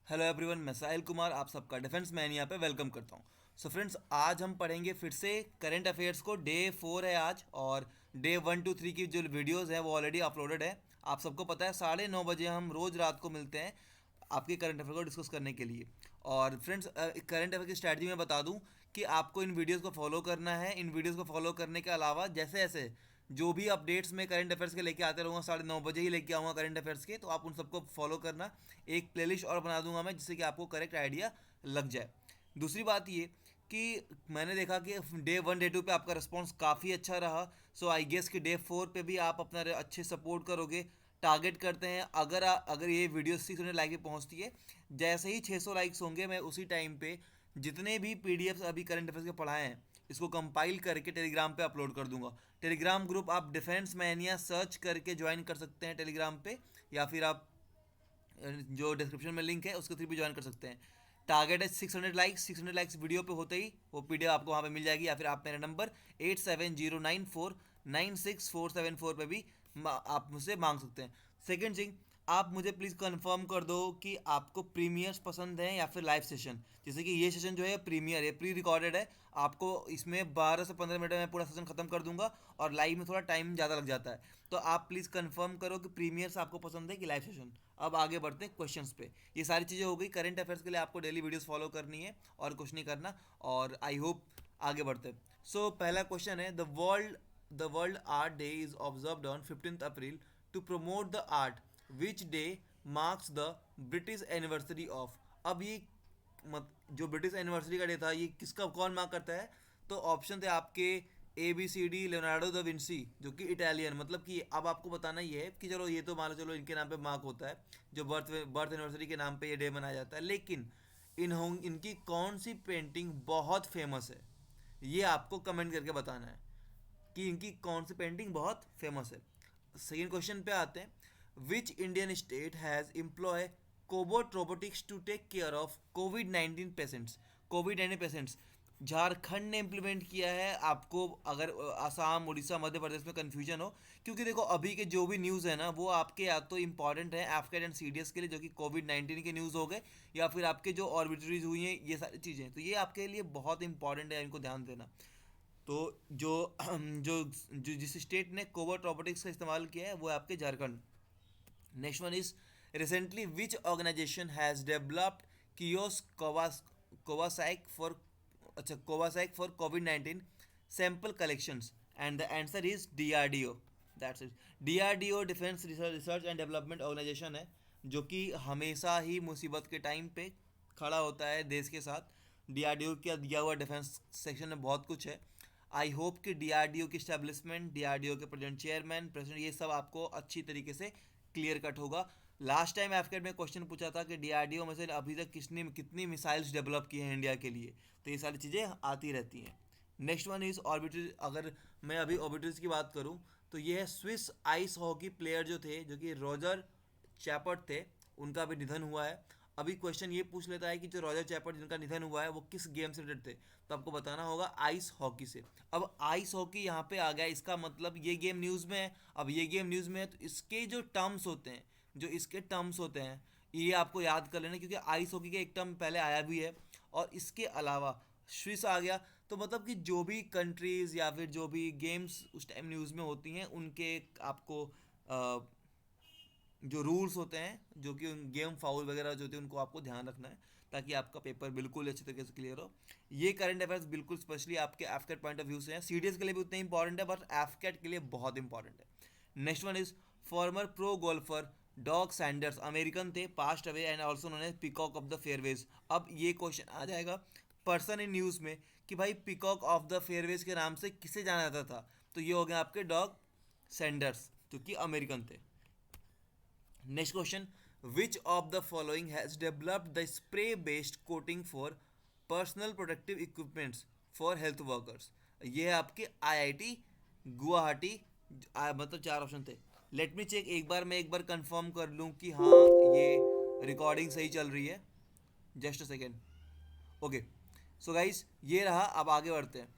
Hello everyone, मैं साहिल कुमार आप सबका डिफेंस मैन यहाँ पे वेलकम करता हूँ। सो फ्रेंड्स, आज हम पढ़ेंगे फिर से करंट अफेयर्स को। डे 4 है आज, और डे 1 2 3 की जो वीडियोस है वो ऑलरेडी अपलोडेड है। आप सबको पता है 9:30 बजे हम रोज़ रात को मिलते हैं आपके करंट अफेयर को डिस्कस करने के लिए। और फ्रेंड्स, करंट अफेयर की स्ट्रैटेजी मैं बता दूं कि आपको इन वीडियोस को फॉलो करना है। इन वीडियोस को फॉलो करने के अलावा जैसे जैसे जो भी अपडेट्स मैं करंट अफेयर्स के लेके आते रहूँगा, 9:30 बजे ही लेके आऊँगा करंट अफेयर्स के, तो आप उन सबको फॉलो करना। एक प्लेलिस्ट और बना दूंगा मैं, जिससे कि आपको करेक्ट आइडिया लग जाए। दूसरी बात ये कि मैंने देखा कि डे 1 डे 2 पे आपका रिस्पॉन्स काफ़ी अच्छा रहा। सो आई गेस कि डे 4 पे भी आप अपना अच्छे सपोर्ट करोगे। टारगेट करते हैं, अगर ये वीडियो 600 लाइक पे पहुंचती है, जैसे ही 600 लाइक्स होंगे, मैं उसी टाइम पे जितने भी पीडीएफ्स अभी करंट अफेयर्स के पढ़ाए हैं इसको कंपाइल करके टेलीग्राम पे अपलोड कर दूंगा। टेलीग्राम ग्रुप आप डिफेंस मैनिया सर्च करके ज्वाइन कर सकते हैं टेलीग्राम पे, या फिर आप जो डिस्क्रिप्शन में लिंक है उसके थ्रू भी ज्वाइन कर सकते हैं। टारगेट है 600 लाइक्स। 600 लाइक्स वीडियो पे होते ही वो पीडीएफ आपको वहाँ पे मिल जाएगी, या फिर आप मेरा नंबर 8709496474 पे भी आप मुझसे मांग सकते हैं। सेकेंड थिंग, आप मुझे प्लीज़ कंफर्म कर दो कि आपको प्रीमियर्स पसंद है या फिर लाइव सेशन। जैसे कि ये सेशन जो है प्रीमियर है, प्री रिकॉर्डेड है। आपको इसमें 12 से 15 मिनट में पूरा सेशन खत्म कर दूंगा, और लाइव में थोड़ा टाइम ज़्यादा लग जाता है। तो आप प्लीज़ कंफर्म करो कि प्रीमियर्स आपको पसंद है कि लाइव सेशन। अब आगे बढ़ते हैं क्वेश्चंस पे। ये सारी चीज़ें हो गई करंट अफेयर्स के लिए, आपको डेली वीडियोस फॉलो करनी है और कुछ नहीं करना। और आई होप आगे बढ़ते हैं। सो पहला क्वेश्चन है, the world art day is observed on 15 April to promote the art, which day marks the British anniversary of. अब ये जो ब्रिटिश एनिवर्सरी का डे था, ये किसका कौन मार्क करता है? तो ऑप्शन थे आपके ABCD, लियोनार्डो दा विंसी, जो कि इटालियन। मतलब कि अब आपको बताना ये है कि चलो ये तो मान लो, चलो इनके नाम पे मार्क होता है, जो बर्थ एनिवर्सरी के नाम पे ये डे मनाया जाता है, लेकिन इनकी कौन सी पेंटिंग बहुत फेमस है, ये आपको कमेंट करके बताना है कि इनकी कौन सी पेंटिंग बहुत फेमस है। सेकेंड क्वेश्चन पे आते हैं, which Indian state has employ cobot robotics to take care of covid 19 patients. Covid 19 patients Jharkhand ने इम्प्लीमेंट किया है। आपको अगर आसाम, उड़ीसा, मध्य प्रदेश में कन्फ्यूजन हो, क्योंकि देखो अभी के जो भी न्यूज़ है ना, वो आपके या तो इंपॉर्टेंट है एफकेट एंड सीडीएस के लिए, जो कि कोविड 19 के न्यूज़ हो गए, या फिर आपके जो ऑर्बिटरीज हुई हैं, ये सारी चीज़ें, तो ये आपके लिए बहुत इंपॉर्टेंट है, इनको ध्यान देना। तो जो जो जो जिस स्टेट ने कोबोट रोबोटिक्स का इस्तेमाल किया है वो है आपके Jharkhand. Next one is, recently which organisation has developed kiosk COVSACK for, अच्छा, COVSACK for COVID 19 sample collections, and the answer is DRDO। That's it. DRDO defence research and development organisation है, जो कि हमेशा ही मुसीबत के टाइम पे खड़ा होता है देश के साथ। DRDO का दिया हुआ डिफेंस सेक्शन में बहुत कुछ है। आई होप कि DRDO की स्टैब्लिशमेंट, DRDO के प्रेजेंट चेयरमैन, प्रेसिडेंट, ये सब आपको अच्छी तरीके से क्लियर कट होगा। लास्ट टाइम एफकेट में क्वेश्चन पूछा था कि DRDO में से अभी तक कितनी मिसाइल्स डेवलप की हैं इंडिया के लिए, तो ये सारी चीज़ें आती रहती हैं। Next one is arbitrary. अगर मैं अभी ऑर्बिटरीज की बात करूं, तो ये है स्विस आइस हॉकी प्लेयर जो थे, जो कि रॉजर चैपर्ट थे, उनका भी निधन हुआ है। अभी क्वेश्चन ये पूछ लेता है कि जो रॉजर चैपर्ट जिनका निधन हुआ है वो किस गेम से रिलेटेड थे, तो आपको बताना होगा आइस हॉकी से। अब आइस हॉकी यहाँ पे आ गया, इसका मतलब ये गेम न्यूज़ में है। अब ये गेम न्यूज़ में है तो इसके जो टर्म्स होते हैं, ये आपको याद कर लेना, क्योंकि आइस हॉकी का एक टर्म पहले आया भी है। और इसके अलावा स्विस आ गया, तो मतलब कि जो भी कंट्रीज़ या फिर जो भी गेम्स उस टाइम न्यूज़ में होती हैं, उनके आपको जो रूल्स होते हैं, जो कि गेम फाउल वगैरह जो होते हैं, उनको आपको ध्यान रखना है, ताकि आपका पेपर बिल्कुल अच्छे तरीके से क्लियर हो। ये करंट अफेयर्स बिल्कुल स्पेशली आपके एफकेट पॉइंट ऑफ व्यू से हैं। सीडीएस के लिए भी उतने इंपॉर्टेंट है, बट एफकेट के लिए बहुत इंपॉर्टेंट है। Next one is, former pro golfer Doug Sanders, American थे, passed away and also known as peacock of the fairways. अब ये क्वेश्चन आ जाएगा पर्सन इन न्यूज़ में कि भाई पीकॉक ऑफ द फेयरवेज के नाम से किसे जाना जाता था, तो ये हो गया आपके डॉग सैंडर्स, जो कि अमेरिकन थे। Next question, which of the following has developed the spray based coating for personal protective equipments for health workers. ये है आपके IIT गुवाहाटी। मतलब चार ऑप्शन थे। लेट मी चेक, एक बार कंफर्म कर लूँ कि हाँ ये रिकॉर्डिंग सही चल रही है। Just a second. Okay, so guys ये रहा। अब आगे बढ़ते हैं।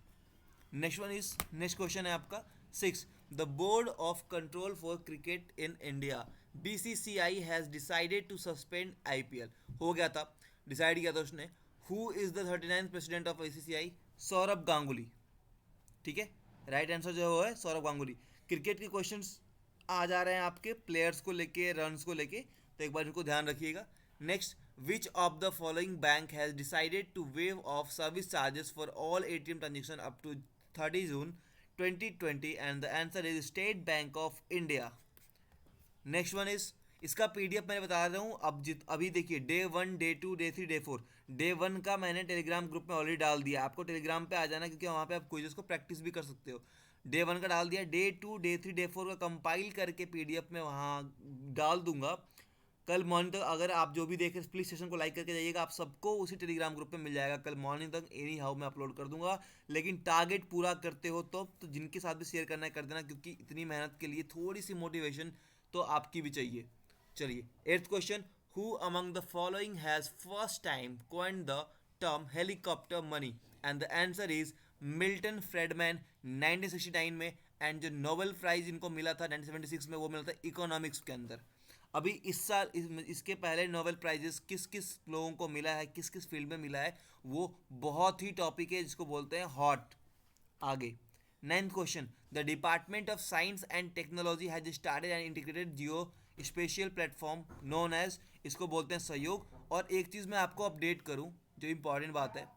नेक्स्ट क्वेश्चन है आपका 6, the board of control for cricket in India BCCI has decided to suspend IPL, हो गया था, डिसाइड किया था उसने। Who is the 39th president of BCCI? Sourav Ganguly, ठीक है। राइट आंसर जो है वो है सौरभ गांगुली। क्रिकेट के क्वेश्चंस आ जा रहे हैं आपके प्लेयर्स को लेके, रन्स को लेके, तो एक बार इनको ध्यान रखिएगा। Next, which of the following bank has decided to waive off service charges for all ATM transaction up to 30 June 2020? And the answer is State Bank of India. Next one is, इसका PDF मैंने बता रहा हूँ अब अभी देखिए, Day 1, Day 2, Day 3, Day 4। Day 1 का मैंने टेलीग्राम ग्रुप में ऑलरेडी डाल दिया, आपको टेलीग्राम पे आ जाना, क्योंकि वहाँ पे आप क्विज़ेस को प्रैक्टिस भी कर सकते हो। Day 1 का डाल दिया, Day 2, Day 3, Day 4 का कंपाइल करके PDF में वहाँ डाल दूंगा। कल मॉर्निंग तक अगर आप जो भी देखें प्लीज सेशन को लाइक करके जाइएगा, आप सबको उसी टेलीग्राम ग्रुप पे मिल जाएगा। कल मॉर्निंग तक एनी हाउ मैं अपलोड कर दूंगा, लेकिन टारगेट पूरा करते हो तो जिनके साथ भी शेयर करना है कर देना, क्योंकि इतनी मेहनत के लिए थोड़ी सी मोटिवेशन तो आपकी भी चाहिए। चलिए, 8th question, who among the following has first time coined the term helicopter money? And the answer is Milton Friedmann 1969 में। एंड जो नोबेल प्राइज इनको मिला था 1976 में, वो मिला था इकोनॉमिक्स के अंदर। अभी इस साल इसके पहले नोबेल प्राइजेस किस किस लोगों को मिला है, किस किस फील्ड में मिला है, वो बहुत ही टॉपिक है जिसको बोलते हैं हॉट। आगे 9th question, the department of science and technology has started and integrated geo spatial platform known as, इसको बोलते हैं सहयोग। और एक चीज़ मैं आपको अपडेट करूं, जो इंपॉर्टेंट बात है,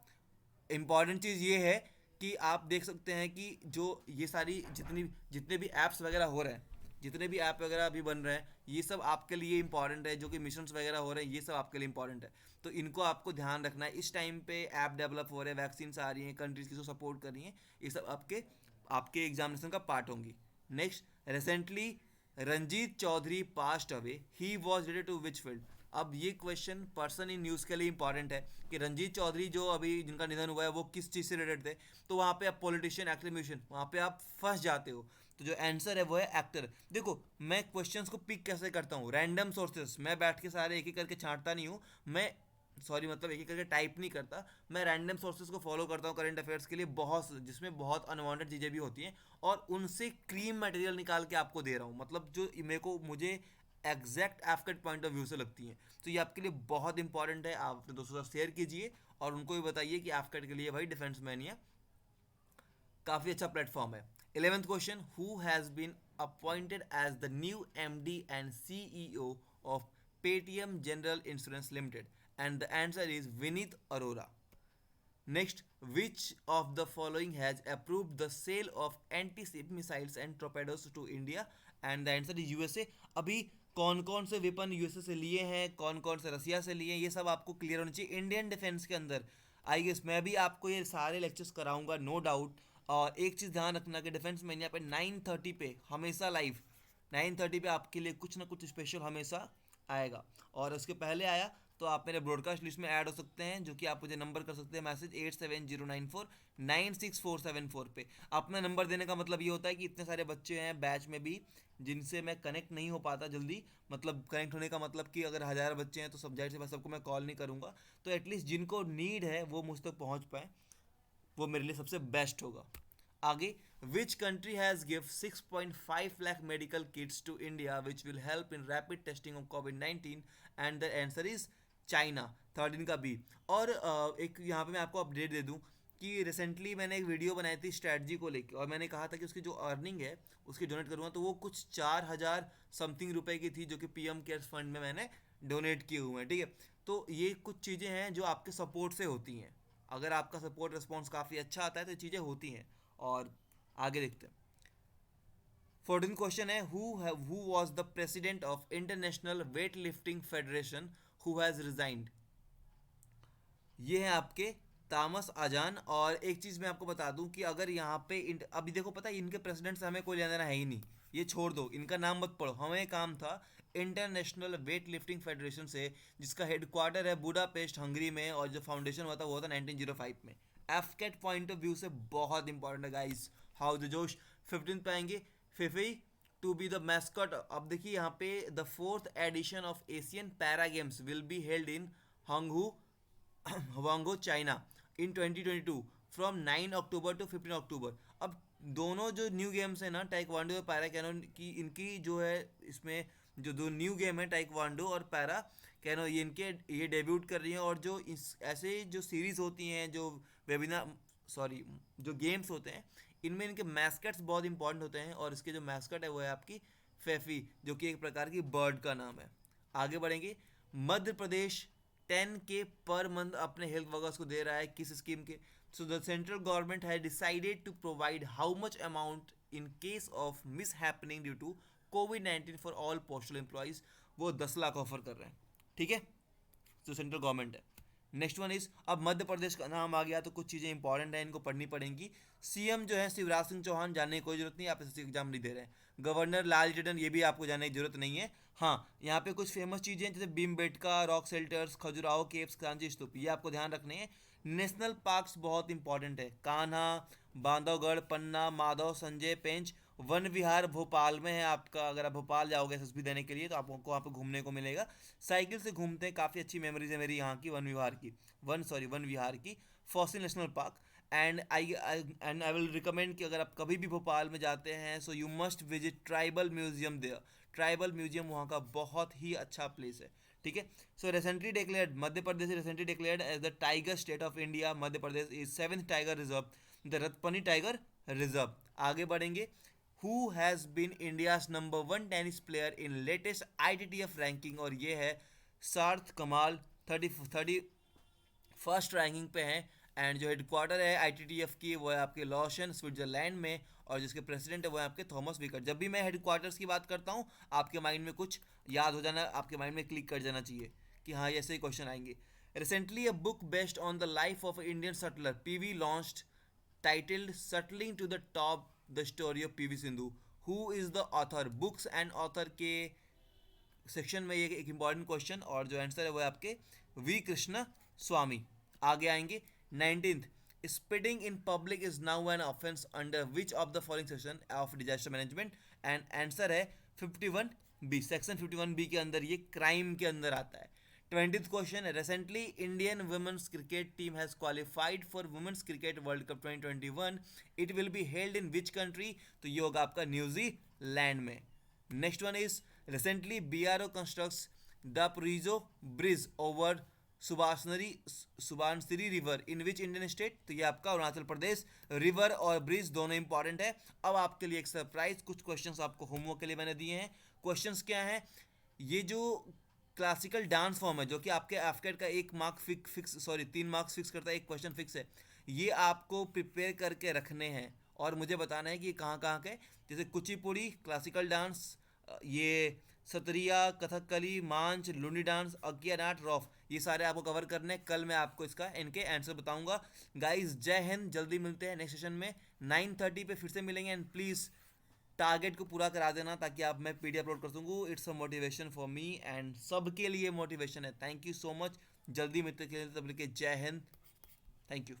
इंपॉर्टेंट चीज़ ये है कि आप देख सकते हैं कि जो ये सारी जितने भी ऐप्स वगैरह हो रहे हैं, जितने भी ऐप वगैरह अभी बन रहे हैं, ये सब आपके लिए इंपॉर्टेंट है। जो कि मिशंस वगैरह हो रहे हैं, ये सब आपके लिए इंपॉर्टेंट है, तो इनको आपको ध्यान रखना है। इस टाइम पे ऐप डेवलप हो रहे हैं, वैक्सीन आ रही हैं, कंट्रीज की जो सपोर्ट कर रही हैं, ये सब आपके आपके एग्जामिनेशन का पार्ट होंगी। Next, recently Ranjit Chaudhary passed away, he was related to which field? अब ये क्वेश्चन पर्सन इन न्यूज़ के लिए इंपॉर्टेंट है कि रंजीत चौधरी जो अभी जिनका निधन हुआ है, वो किस चीज़ से रिलेटेड थे। तो वहाँ पे आप पॉलिटिशियन, एक्टिव, वहाँ पे आप फंस जाते हो। तो जो आंसर है वो है एक्टर। देखो, मैं क्वेश्चंस को पिक कैसे करता हूँ, रैंडम सोर्सेस, मैं बैठ के सारे एक एक करके छांटता नहीं हूँ, मैं सॉरी मतलब एक एक करके टाइप नहीं करता, मैं रैंडम सोर्सेज को फॉलो करता हूँ करंट अफेयर्स के लिए, बहुत जिसमें बहुत अनवांटेड चीज़ें भी होती हैं, और उनसे क्रीम मटेरियल निकाल के आपको दे रहा हूँ, मतलब जो मेरे को मुझे एग्जैक्ट एफकेट पॉइंट ऑफ व्यू से लगती हैं। तो ये आपके लिए बहुत इंपॉर्टेंट है, आप अपने दोस्तों के साथ शेयर कीजिए और उनको भी बताइए कि एफकेट के लिए भाई डिफेंस मैनिया काफ़ी अच्छा प्लेटफॉर्म है। 11th question, who has been appointed as the new MD and CEO of Paytm general insurance limited? And the answer is Vineet Arora. Next, which of the following has approved the sale of anti ship missiles and torpedoes to India? And the answer is USA। अभी कौन कौन से weapon USA से लिए हैं, कौन कौन से रसिया से लिए हैं, ये सब आपको क्लियर होना चाहिए इंडियन डिफेंस के अंदर। आई गेस मैं भी आपको ये सारे लेक्चर्स कराऊंगा, नो डाउट। और एक चीज़ ध्यान रखना कि डिफेंस में यहाँ पे 9:30 पे हमेशा लाइव, 9:30 पे आपके लिए कुछ ना कुछ स्पेशल हमेशा आएगा। और उसके पहले आया तो आप मेरे ब्रॉडकास्ट लिस्ट में ऐड हो सकते हैं, जो कि आप मुझे नंबर कर सकते हैं मैसेज 8709496474 पे। अपना नंबर देने का मतलब ये होता है कि इतने सारे बच्चे हैं बैच में भी जिनसे मैं कनेक्ट नहीं हो पाता जल्दी, मतलब कनेक्ट होने का मतलब कि अगर 1000 बच्चे हैं तो सब जाहिर से सबको मैं कॉल नहीं करूँगा, तो एटलीस्ट जिनको नीड है वो मुझ तक पहुँच पाए, वो मेरे लिए सबसे बेस्ट होगा। आगे, which country has give 6.5 lakh medical kits to India which will help in rapid testing of COVID-19? And the answer is China, 13 का बी। और एक यहाँ पे मैं आपको अपडेट दे दूँ कि रिसेंटली मैंने एक वीडियो बनाई थी स्ट्रैटजी को लेकर, और मैंने कहा था कि उसकी जो अर्निंग है उसकी डोनेट करूँगा, तो वो कुछ 4000 समथिंग रुपए की थी, जो कि PM केयर्स फंड में मैंने डोनेट किए हुए हैं, ठीक है। तो ये कुछ चीज़ें हैं जो आपके सपोर्ट से होती हैं, अगर आपका सपोर्ट रिस्पॉन्स काफ़ी अच्छा आता है तो ये चीज़ें होती हैं। और आगे देखते हैं। 14th क्वेश्चन है, who was the president of international weight lifting federation who has resigned? ये है आपके तामस आजान। और एक चीज़ मैं आपको बता दूं कि अगर यहाँ पे अभी देखो, पता है इनके प्रेसिडेंट से हमें कोई लेना देना है ही नहीं, ये छोड़ दो, इनका नाम मत पढ़ो, हमें काम था इंटरनेशनल वेट लिफ्टिंग फेडरेशन से, जिसका हेडक्वार्टर है बुडापेस्ट हंगरी में, और जो फाउंडेशन हुआ था वो था 1905 में। एफकेट पॉइंट ऑफ व्यू से बहुत इंपॉर्टेंट है गाइस। हाउ द जोश 15 पे आएंगे, Feifei to be the mascot. अब देखिए यहाँ पे the 4th edition of Asian para games will be held in Hangzhou China in 2022 from 9 October to 15 October. अब दोनों जो न्यू गेम्स हैं ना, टाइक्वांडो और पैरा कैनोन की, इनकी जो है इसमें जो दो न्यू गेम है टाइक्वांडो और पैरा कैनो, ये डेब्यूट कर रही हैं। और जो इस ऐसे जो सीरीज होती हैं, जो वेबिनार सॉरी जो गेम्स होते हैं, इनमें इनके मैस्कट्स बहुत इंपॉर्टेंट होते हैं। और इसके जो मैस्कट है वो है आपकी फेफी, जो कि एक प्रकार की बर्ड का नाम है। आगे बढ़ेंगे। Madhya Pradesh 10K per month अपने हेल्थ वर्कर्स को दे रहा है, किस स्कीम के? So the central government has decided to provide how much amount in case of mishappening due to कोविड-19 फॉर ऑल पोस्टल एम्प्लॉयज़। वो 10 लाख ऑफर कर रहे हैं, ठीक है। जो सेंट्रल गवर्नमेंट है। नेक्स्ट वन इज, अब मध्य प्रदेश का नाम आ गया तो कुछ चीज़ें इंपॉर्टेंट हैं, इनको पढ़नी पड़ेंगी। सीएम जो है शिवराज सिंह चौहान, जानने की कोई जरूरत नहीं, आप एसएससी एग्जाम नहीं दे रहे हैं। गवर्नर लाल टंडन, ये भी आपको जानने की जरूरत नहीं है। हाँ, यहाँ पे कुछ फेमस चीज़ें हैं जैसे Bhimbetka, rock shelters, Khajuraho caves, क्रांति स्तूप, ये आपको ध्यान रखने हैं। नेशनल पार्क्स बहुत इंपॉर्टेंट है, कान्हा, बांधवगढ़, पन्ना, माधव, संजय, पेंच। वन विहार भोपाल में है आपका, अगर आप भोपाल जाओगे एसएसबी देने के लिए तो आपको वहाँ पे घूमने को मिलेगा। साइकिल से घूमते हैं, काफ़ी अच्छी मेमोरीज है मेरी यहाँ की वन विहार की। Fossil national park. And I will recommend कि अगर आप कभी भी भोपाल में जाते हैं so you must visit tribal museum there. Tribal museum वहाँ का बहुत ही अच्छा प्लेस है, ठीक है। So recently declared, Madhya Pradesh recently declared as the tiger state of India. Madhya Pradesh is 7th tiger reserve, the Ratapani tiger reserve. आगे बढ़ेंगे। Who has been India's number 1 tennis player in latest ITTF ranking? और ये है सार्थ कमाल, 31st रैंकिंग पे हैं। And जो हेडक्वार्टर है ITTF की वो है आपके लॉशन स्विट्जरलैंड में, और जिसके प्रेसिडेंट है वो है आपके थॉमस विकट। जब भी मैं हेडक्वार्टर्स की बात करता हूँ आपके माइंड में कुछ याद हो जाना, आपके माइंड में क्लिक कर जाना चाहिए कि हाँ ऐसे ही क्वेश्चन आएंगे। Recently a book based on the life of Indian subtler PV launched, titled Settling to the Top, the story of PV Sindhu. Who is the author? Books and author के section में ये एक इंपॉर्टेंट क्वेश्चन, और जो answer है वो है आपके वी कृष्ण स्वामी। आगे आएंगे। 19th, speeding in public is now an offence under which of the following section of disaster management? And answer है 51B, सेक्शन 51B के अंदर ये क्राइम के अंदर आता है। 20th question, recently Indian women's cricket team has qualified for women's cricket world cup 2021। It will be held in which country? तो ये होगा आपका न्यूजीलैंड में। Next one is, recently BRO constructs the Daporijo bridge over Subansiri river in which Indian state? तो ये आपका Arunachal Pradesh. River और bridge दोनों इंपॉर्टेंट है। अब आपके लिए एक सरप्राइज, कुछ क्वेश्चंस आपको होमवर्क के लिए मैंने दिए हैं। क्वेश्चंस क्या हैं? ये जो क्लासिकल डांस फॉर्म है जो कि आपके एफकेट का 1 मार्क फिक्स 3 मार्क्स फिक्स करता है, एक क्वेश्चन फिक्स है, ये आपको प्रिपेयर करके रखने हैं और मुझे बताना है कि कहाँ कहाँ के, जैसे कुचिपुड़ी क्लासिकल डांस, ये सतरिया, कथकली, मांच, लुनी डांस, अज्ञानाट, रॉफ, ये सारे आपको कवर करने हैं। कल मैं आपको इसका इनके आंसर बताऊंगा। गाइस जय हिंद, जल्दी मिलते हैं नेक्स्ट सेशन में 9:30 पे फिर से मिलेंगे। एंड प्लीज़ टारगेट को पूरा करा देना ताकि आप मैं PDF अपलोड कर दूँगा। It's a motivation for me and सबके लिए मोटिवेशन है। Thank you so much. जल्दी मिलते हैं, तब तक के लिए जय हिंद। Thank you.